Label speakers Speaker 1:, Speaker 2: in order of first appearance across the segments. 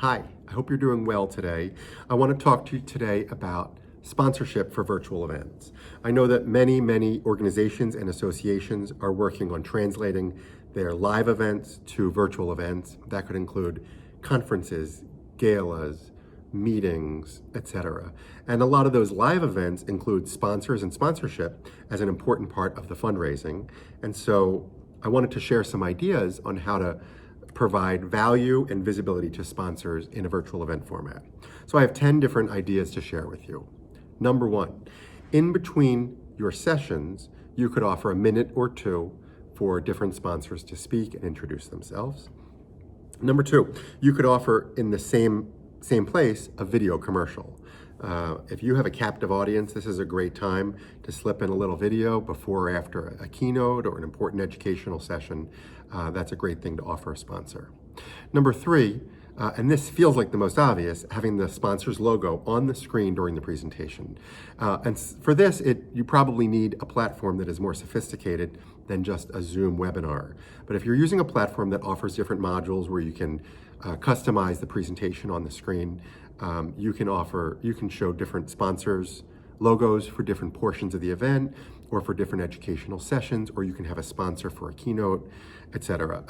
Speaker 1: Hi, I hope you're doing well today. I want to talk to you today about sponsorship for virtual events. I know that many organizations and associations are working on translating their live events to virtual events. That could include conferences, galas, meetings, etc. And a lot of those live events include sponsors and sponsorship as an important part of the fundraising. And so I wanted to share some ideas on how to provide value and visibility to sponsors in a virtual event format. So I have 10 different ideas to share with you. Number one, in between your sessions, you could offer a minute or two for different sponsors to speak and introduce themselves. Number two, you could offer in the same place a video commercial. If you have a captive audience, this is a great time to slip in a little video before or after a keynote or an important educational session. That's a great thing to offer a sponsor. Number three, and this feels like the most obvious, having the sponsor's logo on the screen during the presentation. And for this, you probably need a platform that is more sophisticated than just a Zoom webinar. But if you're using a platform that offers different modules where you can customize the presentation on the screen, you can show different sponsors' logos for different portions of the event or for different educational sessions, or you can have a sponsor for a keynote, etc.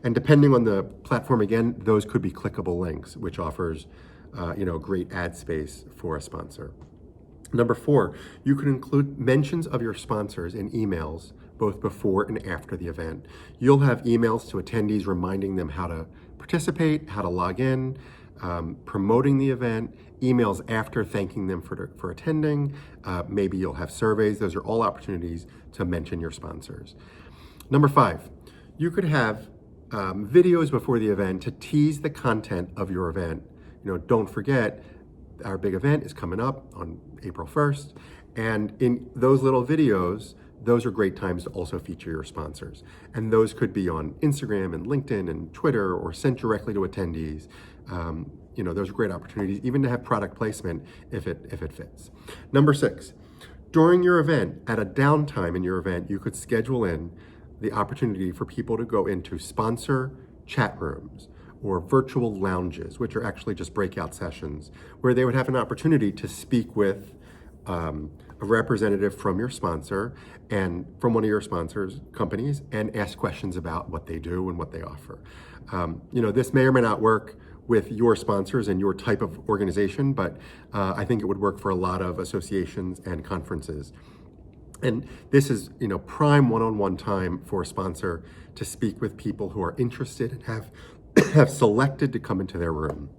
Speaker 1: And depending on the platform, again, those could be clickable links, which offers great ad space for a sponsor. Number four, you can include mentions of your sponsors in emails both before and after the event. You'll have emails to attendees reminding them how to participate, how to log in, promoting the event, emails after thanking them for attending. Maybe you'll have surveys. Those are all opportunities to mention your sponsors. Number five, you could have videos before the event to tease the content of your event. Don't forget, our big event is coming up on April 1st. And in those little videos, those are great times to also feature your sponsors. And those could be on Instagram and LinkedIn and Twitter or sent directly to attendees. Those are great opportunities, even to have product placement if it fits. Number six, during your event, at a downtime in your event, you could schedule in the opportunity for people to go into sponsor chat rooms or virtual lounges, which are actually just breakout sessions, where they would have an opportunity to speak with a representative from your sponsor and from one of your sponsors' companies and ask questions about what they do and what they offer. This may or may not work with your sponsors and your type of organization, but I think it would work for a lot of associations and conferences. And this is, prime one-on-one time for a sponsor to speak with people who are interested and have selected to come into their room.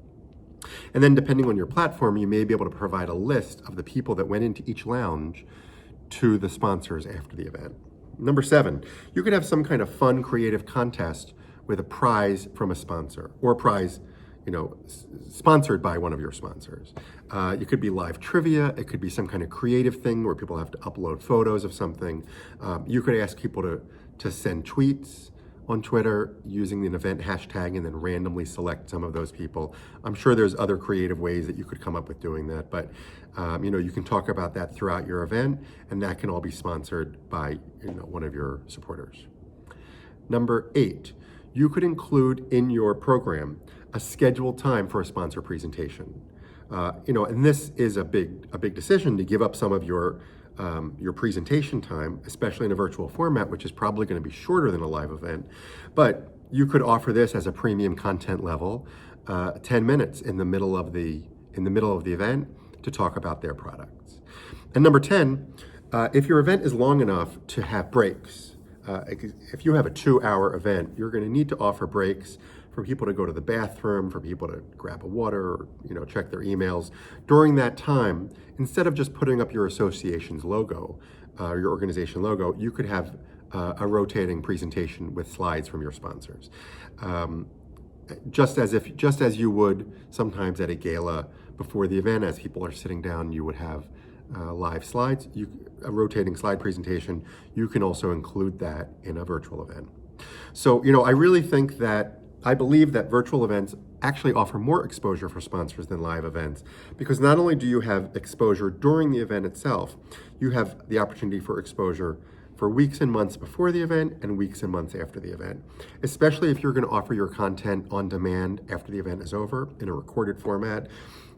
Speaker 1: And then depending on your platform, you may be able to provide a list of the people that went into each lounge to the sponsors after the event. Number seven, you could have some kind of fun, creative contest with a prize from a sponsor or a prize sponsored by one of your sponsors. It could be live trivia. It could be some kind of creative thing where people have to upload photos of something. You could ask people to send tweets on Twitter using an event hashtag and then randomly select some of those people. I'm sure there's other creative ways that you could come up with doing that, but you can talk about that throughout your event, and that can all be sponsored by one of your supporters. Number eight, you could include in your program a scheduled time for a sponsor presentation. And this is a big decision to give up some of your presentation time, especially in a virtual format, which is probably going to be shorter than a live event. But you could offer this as a premium content level, 10 minutes in the middle of the event to talk about their products. And number 10, if your event is long enough to have breaks, if you have a 2-hour event, you're going to need to offer breaks for people to go to the bathroom, for people to grab a water, or check their emails. During that time, instead of just putting up your association's logo, your organization logo, you could have a rotating presentation with slides from your sponsors. Just as you would sometimes at a gala before the event, as people are sitting down, you would have live slides, a rotating slide presentation. You can also include that in a virtual event. So, I believe that virtual events actually offer more exposure for sponsors than live events, because not only do you have exposure during the event itself, you have the opportunity for exposure for weeks and months before the event and weeks and months after the event, especially if you're going to offer your content on demand after the event is over in a recorded format.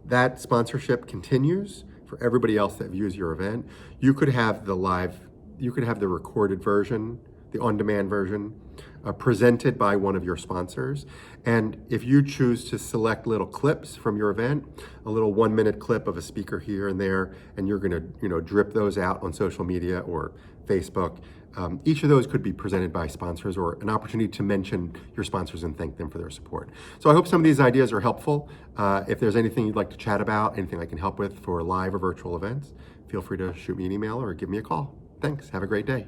Speaker 1: That sponsorship continues for everybody else that views your event. You could have the recorded version, the on-demand version, presented by one of your sponsors. And if you choose to select little clips from your event, a little 1-minute clip of a speaker here and there, and you're gonna drip those out on social media or Facebook, each of those could be presented by sponsors or an opportunity to mention your sponsors and thank them for their support. So I hope some of these ideas are helpful. If there's anything you'd like to chat about, anything I can help with for live or virtual events, feel free to shoot me an email or give me a call. Thanks, have a great day.